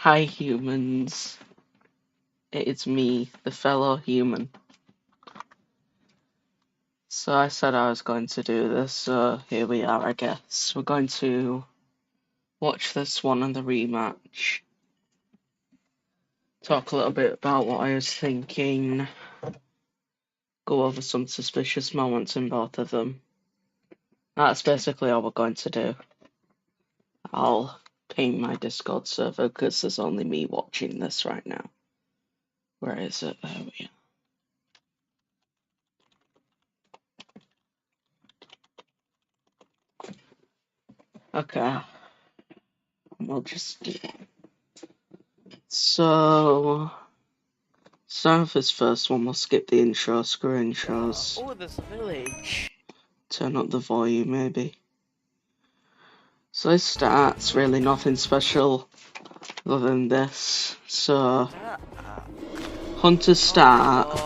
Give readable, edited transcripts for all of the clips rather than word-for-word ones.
Hi humans, it's me, the fellow human. So I said I was going to do this, so here we are, I guess. We're going to watch this one and the rematch. Talk a little bit about what I was thinking. Go over some suspicious moments in both of them. That's basically all we're going to do. I'll ping my Discord server because there's only me watching this right now. Where is it? There we are. Okay. We'll just do it. So, start with this first one. We'll skip the intro, screw intros. Oh, there's a village. Turn up the volume, maybe. So it starts really nothing special other than this. So, hunters start,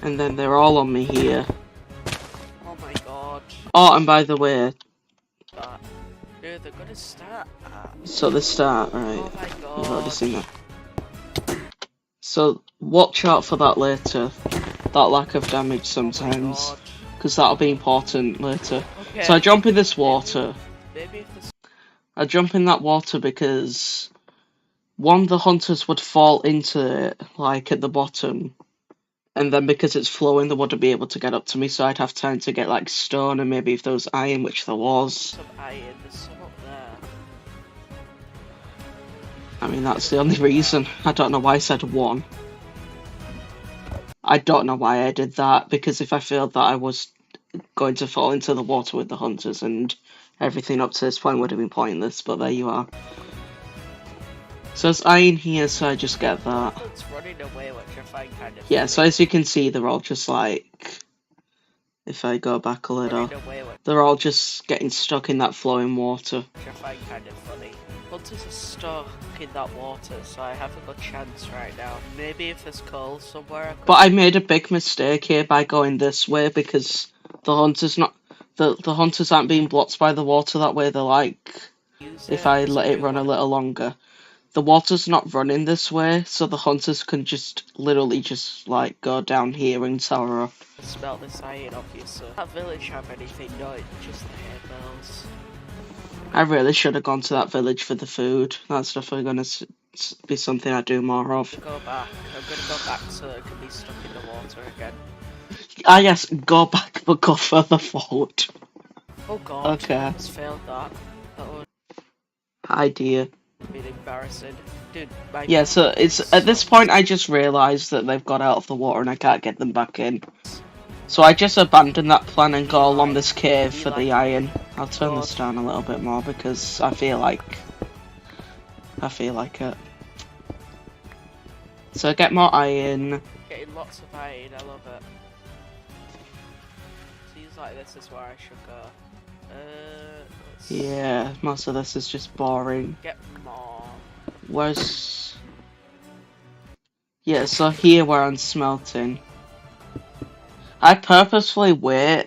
and then they're all on me here. Oh my god. Oh, and by the way, Dude, they're gonna start. so they start, right? Oh my god. You've already seen that. So, watch out for that later. That lack of damage sometimes. Because that'll be important later. Okay. So I jump in this water. Maybe if this... I jump in that water because one of the hunters would fall into it, like at the bottom. And then because it's flowing, they wouldn't be able to get up to me, so I'd have time to get like stone and maybe if there was iron, which there was. Some iron, there's some up there. I mean, that's the only reason. I don't know why I said one. I don't know why I did that, because if I failed that, I was going to fall into the water with the hunters, and everything up to this point would have been pointless, but there you are. So there's iron here, so I just get that. It's running away, which I find kind of Yeah, funny. so as you can see, they're all just like... If I go back a little, they're all just getting stuck in that flowing water. Which I find kind of funny. Hunters are stuck in that water, so I have a good chance right now. Maybe if there's coal somewhere. But I made a big mistake here by going this way because the hunters the hunters aren't being blocked by the water that way. They're like, if I let it run a little longer, the water's not running this way, so the hunters can just literally just like go down here and tower up. Smelt this iron, obviously. That village have anything? No, it's just the hay bales. I really should have gone to that village for the food. That's definitely going to be something I do more of. Go back. I'm going to go back so it can be stuck in the water again. Ah yes, go back but go further forward. Oh god, okay. I just failed that. That would idea. be embarrassing. Dude, yeah, so it's at this point I just realised that they've got out of the water and I can't get them back in. So I just abandoned that plan and go along this cave for the iron. I'll turn this down a little bit more because I feel like it. So get more iron. Getting lots of iron, I love it. Seems like this is where I should go. Yeah, most of this is just boring. Get more. Where's... Yeah, so here where I'm smelting. I purposefully wait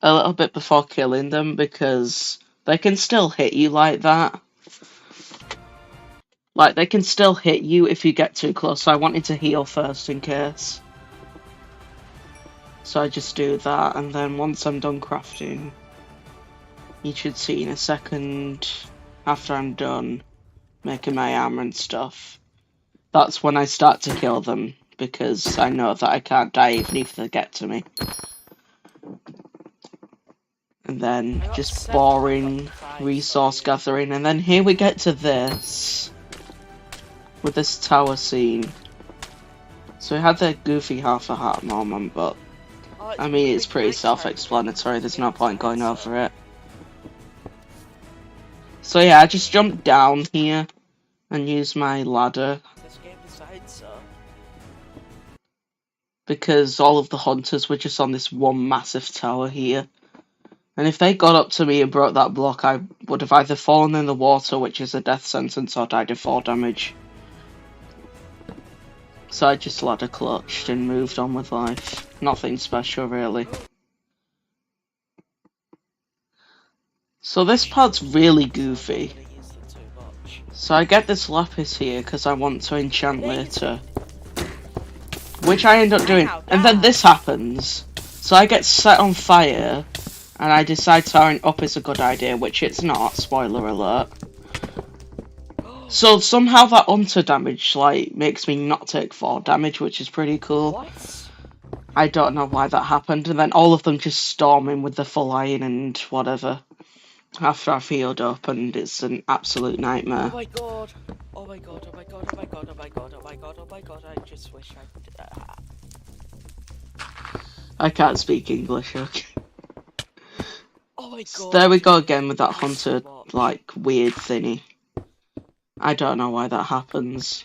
a little bit before killing them because they can still hit you like that. Like, they can still hit you if you get too close, so I wanted to heal first in case. So I just do that, and then once I'm done crafting, you should see in a second, after I'm done making my armor and stuff, that's when I start to kill them, because I know that I can't die even if they get to me. And then just boring resource gathering, and then here we get to this, with this tower scene. So we had the goofy half a heart moment, but I mean it's pretty self-explanatory, there's no point going over it. So yeah, I just jumped down here and used my ladder. This game decides so. Because all of the hunters were just on this one massive tower here. And if they got up to me and broke that block, I would have either fallen in the water, which is a death sentence, or died of fall damage. So I just ladder clutched and moved on with life. Nothing special, really. So this part's really goofy. So I get this lapis here because I want to enchant later. Which I end up doing. And then this happens. So I get set on fire. And I decide towering up is a good idea, which it's not. Spoiler alert. So somehow that hunter damage, like, makes me not take 4 damage, which is pretty cool. What? I don't know why that happened. And then all of them just storm in with the full iron and whatever. After I've healed up, and it's an absolute nightmare. Oh my god! Oh my god! Oh my god! Oh my god! Oh my god! Oh my god! Oh my god! I just wish I could. I can't speak English, okay. Oh my god! There we go again with that hunter, like, weird thingy. I don't know why that happens.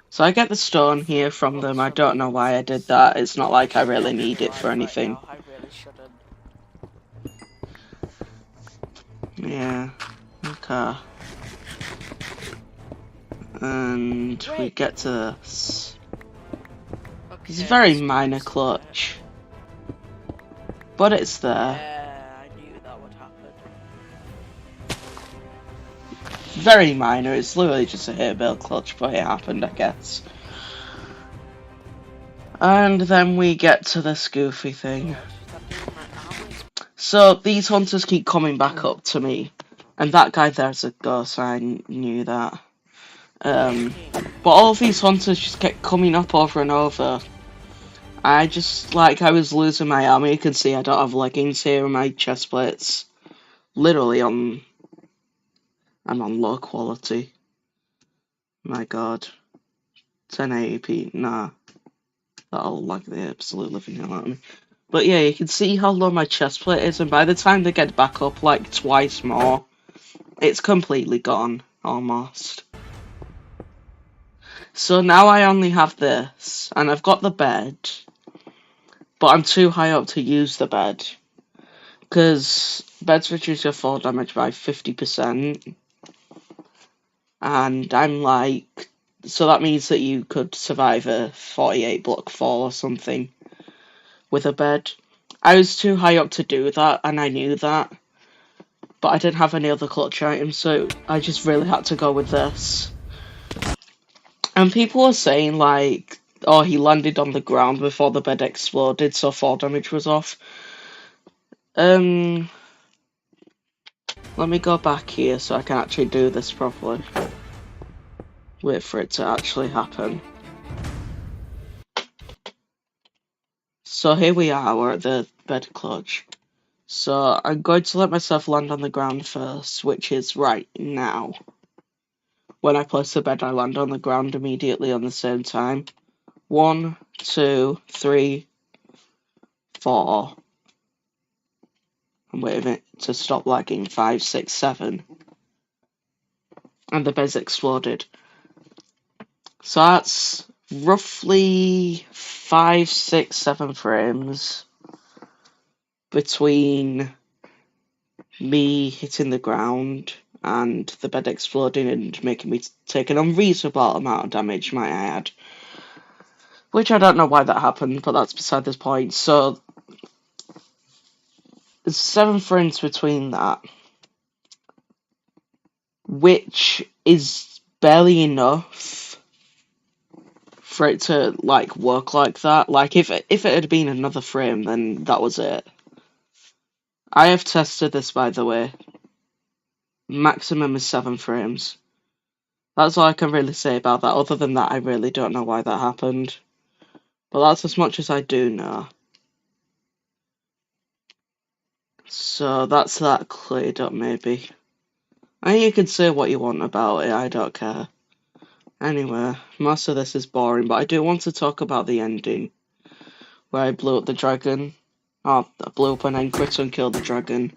So I get the stone here from them. I don't know why I did that. It's not like I really need it for anything. I really shouldn't. Yeah. Okay. And we get to this. It's a very minor clutch. But it's there. Yeah, I knew that would happen. Very minor. It's literally just a hair-bale clutch, but it happened, I guess. And then we get to this goofy thing. So these hunters keep coming back up to me. And that guy there's a ghost, I knew that. But all of these hunters just kept coming up over and over. I just, like, I was losing my armor. You can see I don't have leggings here and my chest plates. Literally I'm on low quality. My god. 1080p, nah. That'll lag the absolute living hell out of me. But yeah, you can see how low my chest plate is, and by the time they get back up like twice more, it's completely gone, almost. So now I only have this, and I've got the bed, but I'm too high up to use the bed, because beds reduce your fall damage by 50%, and I'm like, so that means that you could survive a 48 block fall or something with a bed. I was too high up to do that, and I knew that, but I didn't have any other clutch items, so I just really had to go with this. And people are saying, like, oh, he landed on the ground before the bed exploded, so 4 damage was off. Let me go back here so I can actually do this properly. Wait for it to actually happen. So here we are, we're at the bed clutch. So I'm going to let myself land on the ground first, which is right now. When I place the bed, I land on the ground immediately on the same time. 1, 2, 3, 4. I'm waiting to stop lagging. 5, 6, 7. And the bed's exploded. So that's roughly 5, 6, 7 frames between me hitting the ground and the bed exploding and making me take an unreasonable amount of damage, might I add. Which I don't know why that happened, but that's beside this point. So there's 7 frames between that, which is barely enough for it to, like, work like that. Like, if it had been another frame, then that was it. I have tested this, by the way. Maximum is 7 frames. That's all I can really say about that. Other than that, I really don't know why that happened. But that's as much as I do know. So that's that cleared up, maybe. And you can say what you want about it, I don't care. Anyway, most of this is boring, but I do want to talk about the ending. Where I blew up the dragon. Oh, I blew up an Encrit and killed the dragon.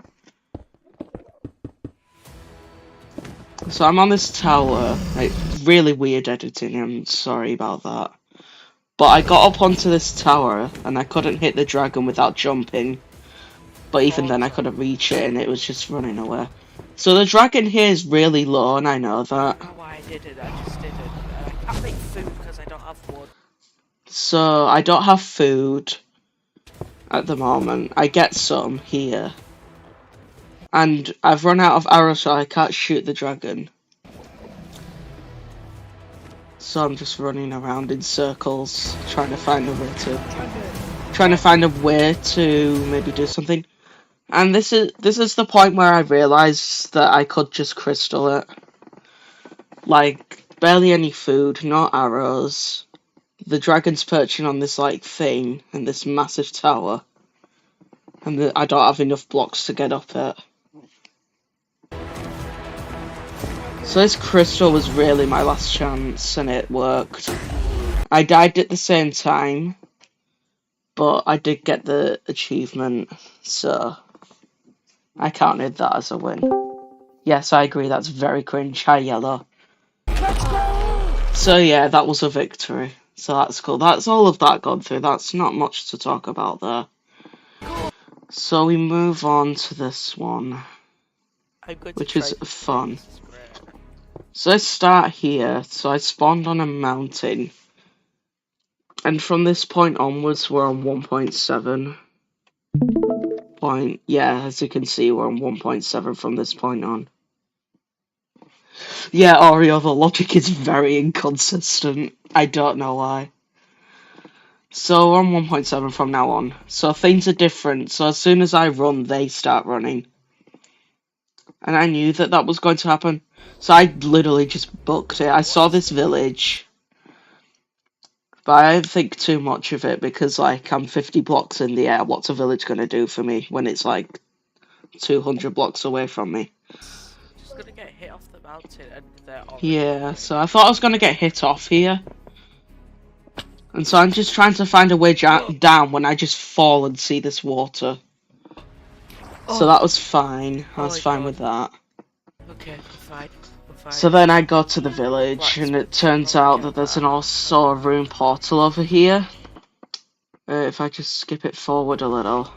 So I'm on this tower. Like, really weird editing, I'm sorry about that. But I got up onto this tower, and I couldn't hit the dragon without jumping. But even then I couldn't reach it, and it was just running away. So the dragon here is really low, and I know that. I don't know why I did it, I just did it. I can't make food because I don't have wood. So I don't have food at the moment. I get some here. And I've run out of arrows, so I can't shoot the dragon. so I'm just running around in circles, trying to find a way to maybe do something. And this is the point where I realised that I could just crystal it. Like, barely any food, no arrows. The dragon's perching on this, like, thing in this massive tower. And I don't have enough blocks to get up it. So this crystal was really my last chance, and it worked. I died at the same time, but I did get the achievement, so I counted that as a win. Yes, I agree, that's very cringe. High yellow. So yeah, that was a victory. So that's cool. That's all of that gone through. That's not much to talk about there. So we move on to this one, which is fun. So I start here. So I spawned on a mountain. And from this point onwards, we're on 1.7. Yeah, as you can see, we're on 1.7 from this point on. Yeah, Oreo, the logic is very inconsistent. I don't know why. So we're on 1.7 from now on. So things are different. So as soon as I run, they start running. And I knew that that was going to happen. So I literally just booked it. I saw this village. But I don't think too much of it because, like, I'm 50 blocks in the air. What's a village going to do for me when it's, like, 200 blocks away from me? Just gonna get hit off the mountain and they're already Yeah, so I thought I was going to get hit off here. And so I'm just trying to find a way down when I just fall and see this water. So that was fine. I was fine with that. Okay, fine. So then I go to the village, and it turns out that there's an also a rune portal over here. If I just skip it forward a little.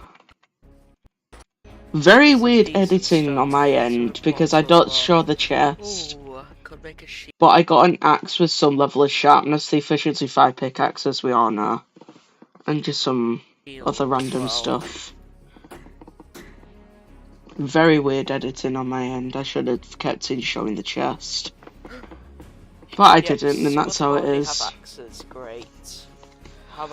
Very weird editing on my end, because I don't show the chest. But I got an axe with some level of sharpness, the efficiency 5 pickaxe, as we all know. And just some other random stuff. Very weird editing on my end. I should have kept in showing the chest. But I didn't, and that's how it is.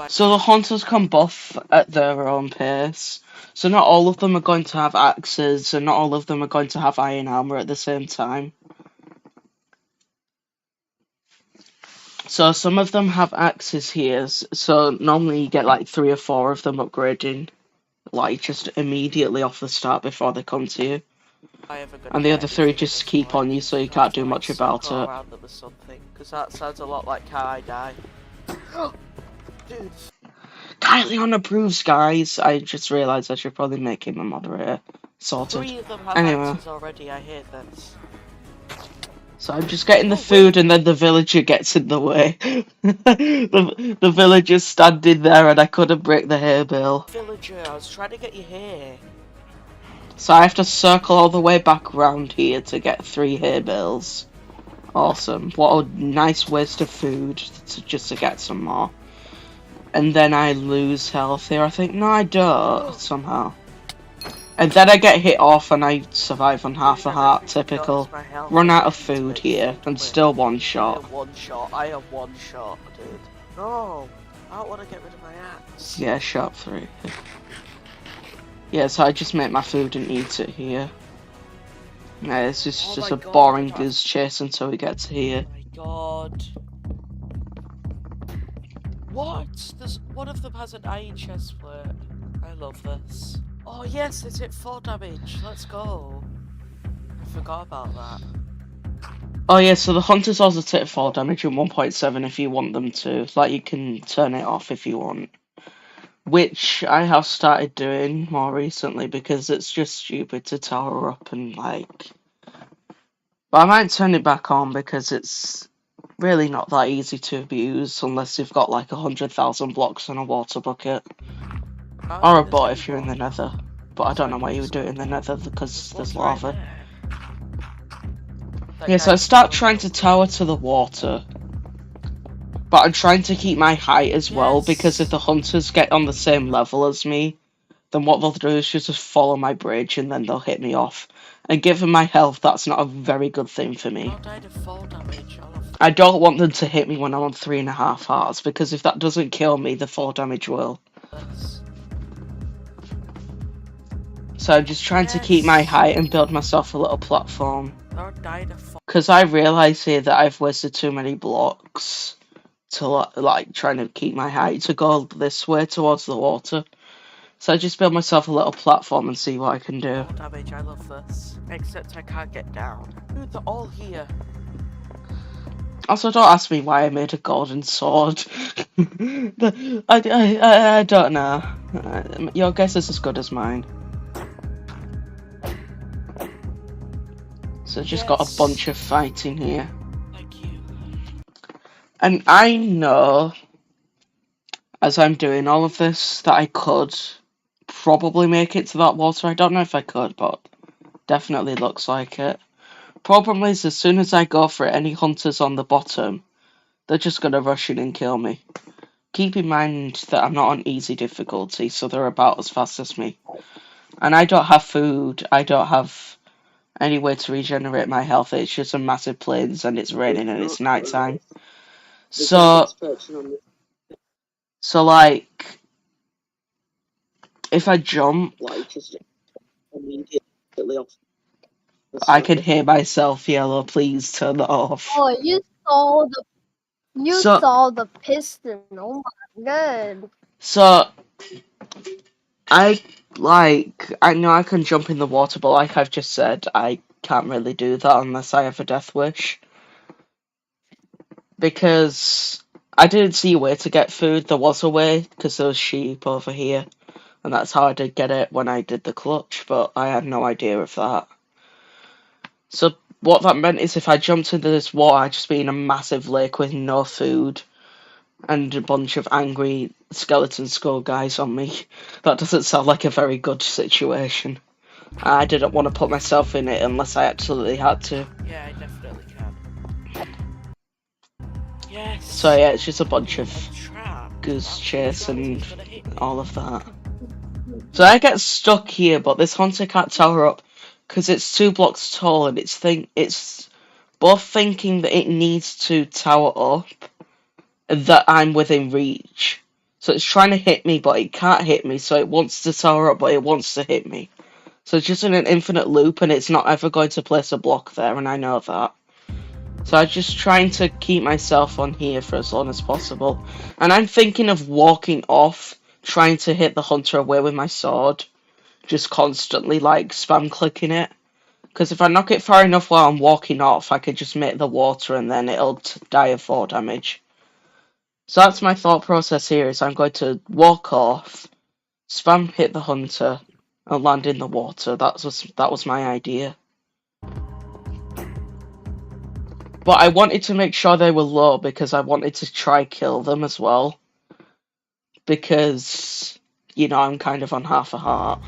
So the hunters can buff at their own pace. So not all of them are going to have axes, and not all of them are going to have iron armor at the same time. So some of them have axes here, so normally you get like 3 or 4 of them upgrading. Like, just immediately off the start before they come to you. And the other 3 just keep on you, so you can't do much about it. Because that sounds a lot like how I die. Dude. Kyleon approves, guys! I just realised I should probably make him a moderator. Sorted. 3 of them have axes already, I hate this. So I'm just getting the food, and then the villager gets in the way. the villager's standing there, and I couldn't break the hay bale. Villager, I was trying to get you here. So I have to circle all the way back around here to get 3 hay bales. Awesome. What a nice waste of food just to get some more. And then I lose health here, I think. No, I don't, somehow. And then I get hit off and I survive on half a heart, typical. Run out of food here, and still 1 shot. I have 1 shot, dude. No, I don't want to get rid of my axe. Yeah, shot 3. Yeah, so I just make my food and eat it here. Yeah, it's just a boring goose chase until we get to here. Oh my god. What? One of them has an iron chest plate. I love this. Oh yes, it's hit 4 damage. Let's go. I forgot about that. Oh yeah, so the hunters also take 4 damage in 1.7 if you want them to. Like, you can turn it off if you want. Which I have started doing more recently because it's just stupid to tower up and like... But I might turn it back on because it's really not that easy to abuse unless you've got like 100,000 blocks and a water bucket. Or a boat if you're in the nether. But I don't know why you would do it in the nether because there's lava. Yeah, so I start trying to tower to the water. But I'm trying to keep my height as well, because if the hunters get on the same level as me, then what they'll do is just follow my bridge and then they'll hit me off. And given my health, that's not a very good thing for me. I don't want them to hit me when I'm on 3.5 hearts, because if that doesn't kill me, the 4 damage will. This. So I'm just trying to keep my height and build myself a little platform. Because I realise here that I've wasted too many blocks to like trying to keep my height to go this way towards the water. So I just build myself a little platform and see what I can do. Oh, damage, I love this. Except I can't get down. Dude, they're all here. Also, don't ask me why I made a golden sword. I don't know. Your guess is as good as mine. So just got a bunch of fighting here. Thank you. And I know, as I'm doing all of this, that I could probably make it to that water. I don't know if I could, but definitely looks like it. Problem is, as soon as I go for it, any hunters on the bottom, they're just going to rush in and kill me. Keep in mind that I'm not on easy difficulty, so they're about as fast as me. And I don't have food, I don't have any way to regenerate my health. It's just a massive plains and it's raining and it's nighttime. So like, if I jump, I can hear myself yellow, please turn that off. Oh, you saw the piston. Oh my god. So I know I can jump in the water, but like I've just said, I can't really do that unless I have a death wish. Because I didn't see a way to get food. There was a way, because there was sheep over here. And that's how I did get it when I did the clutch, but I had no idea of that. So what that meant is if I jumped into this water, I'd just be in a massive lake with no food and a bunch of angry skeleton skull guys on me. That doesn't sound like a very good situation. I didn't want to put myself in it unless I absolutely had to. Yeah, I definitely can. Yes! So yeah, it's just a bunch of goose chase and all of that. So I get stuck here, but this hunter can't tower up because it's 2 blocks tall and it's both thinking that it needs to tower up and that I'm within reach. So it's trying to hit me, but it can't hit me, so it wants to tower up, but it wants to hit me. So it's just in an infinite loop, and it's not ever going to place a block there, and I know that. So I'm just trying to keep myself on here for as long as possible. And I'm thinking of walking off, trying to hit the hunter away with my sword. Just constantly, like, spam clicking it. Because if I knock it far enough while I'm walking off, I could just make the water and then it'll die of 4 damage. So that's my thought process here, is I'm going to walk off, spam hit the hunter, and land in the water. That was my idea. But I wanted to make sure they were low because I wanted to try kill them as well. Because, you know, I'm kind of on half a heart.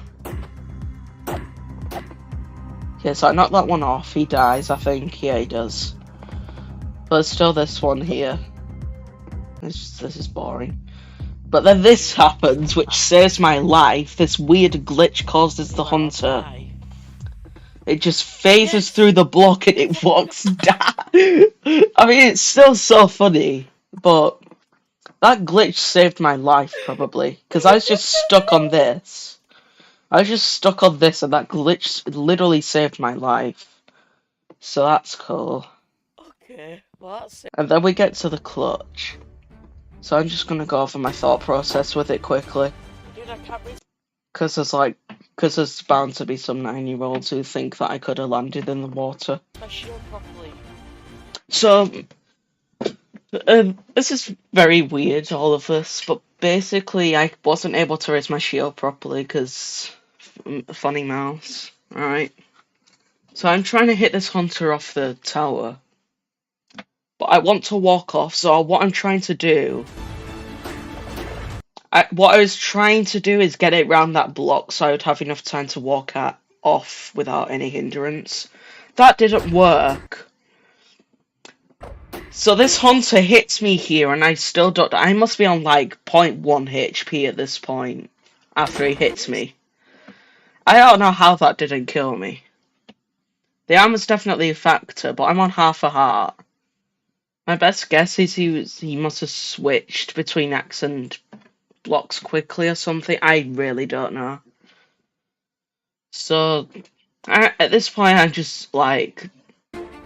Okay, so I knocked that one off. He dies, I think. Yeah, he does. But there's still this one here. This is boring. But then this happens, which saves my life. This weird glitch causes the hunter. It just phases through the block and it walks down. I mean, it's still so funny, but that glitch saved my life, probably. Because I was just stuck on this. I was just stuck on this, and that glitch literally saved my life. So that's cool. Okay, well that's it. And then we get to the clutch. So I'm just gonna go over my thought process with it quickly. Dude, I can't read. Because there's bound to be some 9-year-olds who think that I could have landed in the water. My shield properly. So, this is very weird, all of this, but basically I wasn't able to raise my shield properly because funny mouse, alright? So I'm trying to hit this hunter off the tower, but I want to walk off, so what I'm trying to do... what I was trying to do is get it round that block so I would have enough time to walk off without any hindrance. That didn't work. So this hunter hits me here and I still don't... I must be on like 0.1 HP at this point after he hits me. I don't know how that didn't kill me. The armor's definitely a factor, but I'm on half a heart. My best guess is he must have switched between axe and blocks quickly or something. I really don't know. So at this point, I'm just like,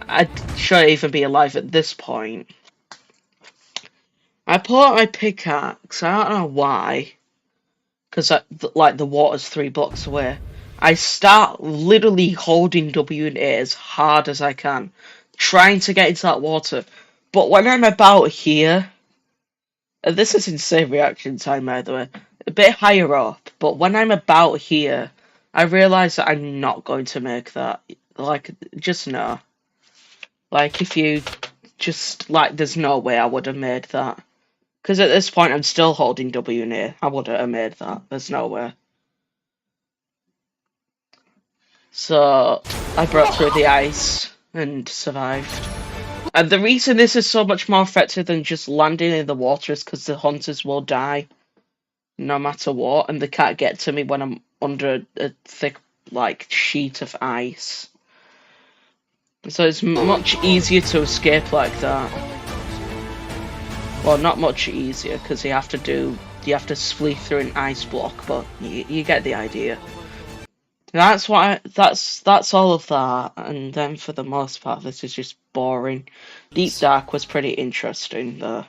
I shouldn't even be alive at this point. I pull out my pickaxe. I don't know why, because like the water's 3 blocks away. I start literally holding W and A as hard as I can, trying to get into that water. But when I'm about here, and this is insane reaction time, by the way, a bit higher up, but when I'm about here, I realise that I'm not going to make that. Like, just no. Like, if you just, like, there's no way I would have made that. Because at this point, I'm still holding W and A. I wouldn't have made that. There's no way. So, I broke through the ice and survived. And the reason this is so much more effective than just landing in the water is because the hunters will die no matter what, and they can't get to me when I'm under a thick, like, sheet of ice. So it's much easier to escape like that. Well, not much easier, because you have to flee through an ice block, but you get the idea. That's all of that, and then for the most part, this is just boring. Deep Dark was pretty interesting, though.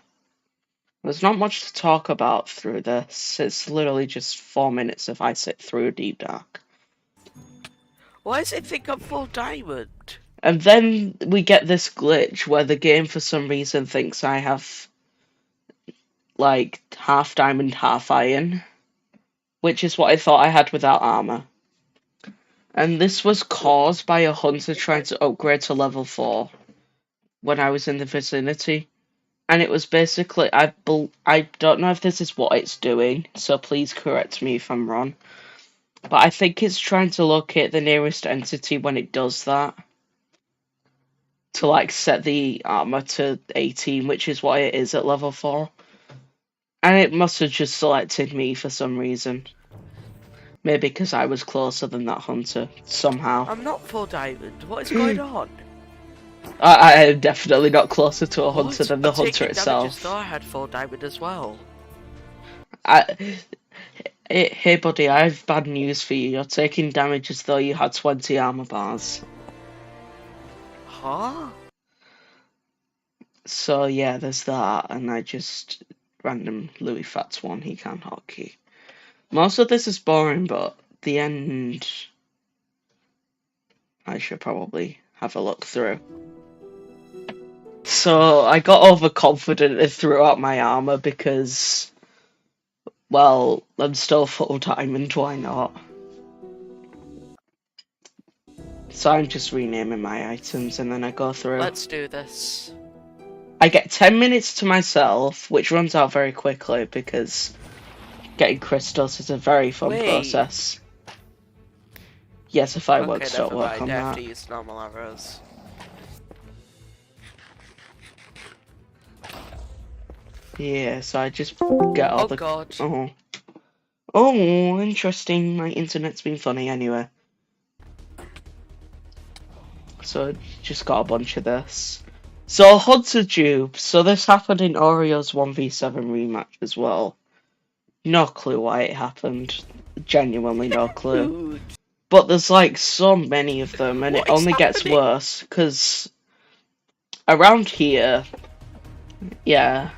There's not much to talk about through this. It's literally just 4 minutes if I sit through Deep Dark. Why does it think I'm full diamond? And then we get this glitch where the game for some reason thinks I have like half diamond, half iron, which is what I thought I had without armor. And this was caused by a hunter trying to upgrade to level 4 when I was in the vicinity. And it was basically, I don't know if this is what it's doing, so please correct me if I'm wrong. But I think it's trying to locate the nearest entity when it does that. To like set the armor to 18, which is what it is at level 4. And it must have just selected me for some reason. Maybe because I was closer than that hunter, somehow. I'm not full diamond. What is going on? I am definitely not closer to a hunter than the hunter itself. I just thought I had full diamond as well. Hey buddy, I have bad news for you. You're taking damage as though you had 20 armor bars. Huh? So yeah, there's that, and I just random Louis Fats one, he can hotkey. Most of this is boring, but the end I should probably have a look through. So I got overconfident and threw out my armor because, well, I'm still full diamond, why not? So I'm just renaming my items and then I go through. Let's do this. I get 10 minutes to myself, which runs out very quickly because getting crystals is a very fun process. Yes, if fireworks don't work on that. I have to use normal arrows. Yeah, so I just get all the... God. Oh, interesting. My internet's been funny anyway. So just got a bunch of this. So Hunter Dupe. So this happened in Oreo's 1v7 rematch as well. No clue why it happened. Genuinely no clue. But there's like so many of them, and it only gets worse because around here, yeah.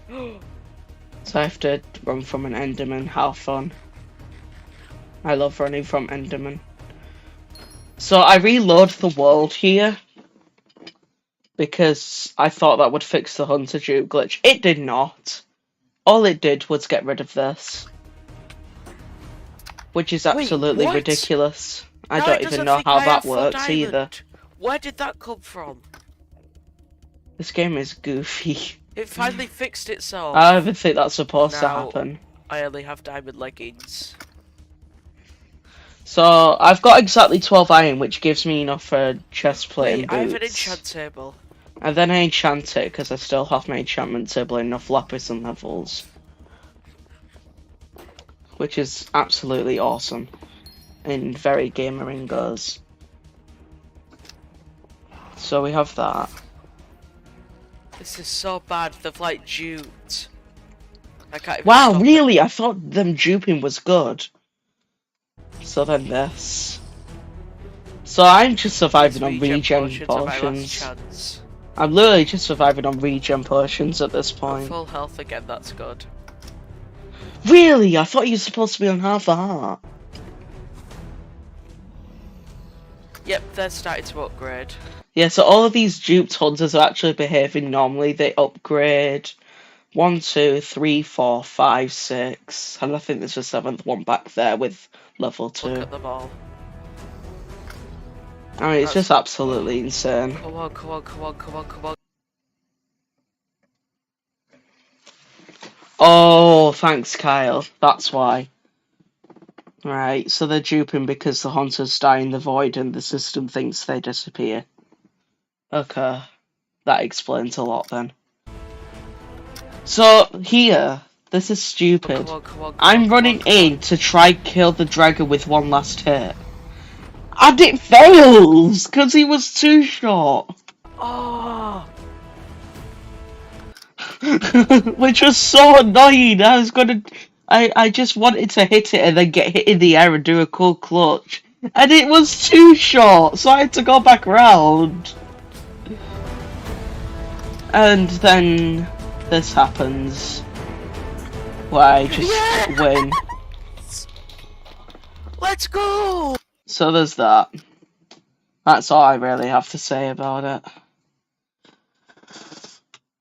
So I have to run from an Enderman. How fun! I love running from Enderman. So I reload the world here because I thought that would fix the Hunter Dupe glitch. It did not. All it did was get rid of this. Which is absolutely ridiculous. I don't even know how that works either. Where did that come from? This game is goofy. It finally fixed itself. I don't even think that's supposed to happen. I only have diamond leggings. So I've got exactly 12 iron, which gives me enough for chest plate and boots. I have an enchant table. And then I enchant it because I still have my enchantment table and enough lapis and levels. Which is absolutely awesome. And very gamering goes. So we have that. This is so bad. They've like duped. I can't even Wow, stop it. really? I thought them duping was good. So then this. So I'm just surviving on These regen potions are my last potions. chance. I'm literally just surviving on regen potions at this At point. full health again, that's good. Really? I thought you were supposed to be on half a heart. Yep, they're starting to upgrade. Yeah, so all of these duped hunters are actually behaving normally. They upgrade 1, 2, 3, 4, 5, 6. And I think there's a 7th one back there with level 2. Look at them all. I mean, it's That's- just absolutely insane. Come on, come on, come on, come on, come on. Oh, thanks, Kyle. That's why. Right, so they're duping because the hunters die in the void and the system thinks they disappear. Okay, that explains a lot then. So, here, this is stupid. Come on, come on, come I'm on, running come on, come in to try kill the dragon with one last hit. And it fails! Because he was too short. on. Oh! Which was so annoying. I just wanted to hit it and then get hit in the air and do a cool clutch. And it was too short, so I had to go back round. And then this happens. Where I just win. Let's go! So there's that. That's all I really have to say about it.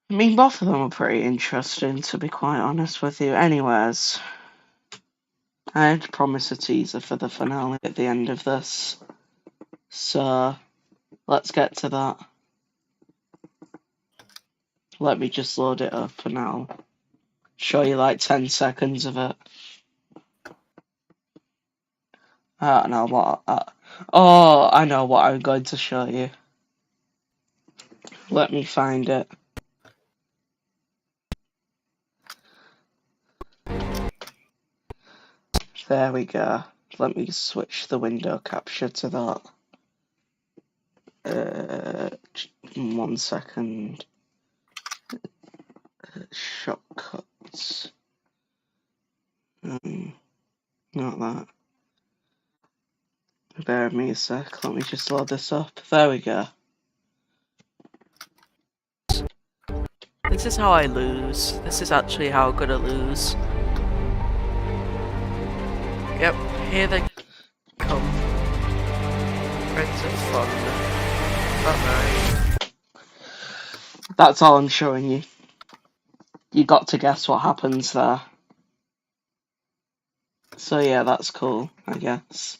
I mean, both of them are pretty interesting, to be quite honest with you. Anyways, I had promised a teaser for the finale at the end of this. So, let's get to that. Let me just load it up and I'll show you like 10 seconds of it. I don't know what... oh, I know what I'm going to show you. Let me find it. There we go. Let me switch the window capture to that. 1 second. Shortcuts. Not that. Bear with me a sec. Let me just load this up. There we go. This is how I lose. This is actually how I'm gonna lose. Yep, here they come. Friends of fun. Bye-bye. That's all I'm showing you. You got to guess what happens there. So yeah, that's cool, I guess.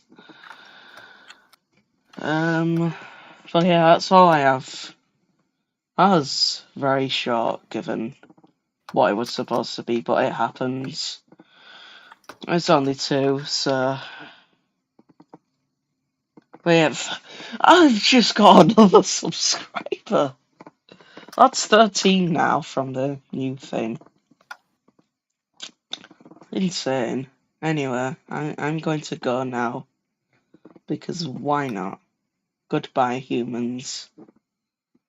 But yeah, that's all I have. That was very short, given what it was supposed to be, but it happens. It's only 2, so... But yeah, I've just got another subscriber. That's 13 now from the new thing. Insane. Anyway, I'm going to go now. Because why not? Goodbye, humans.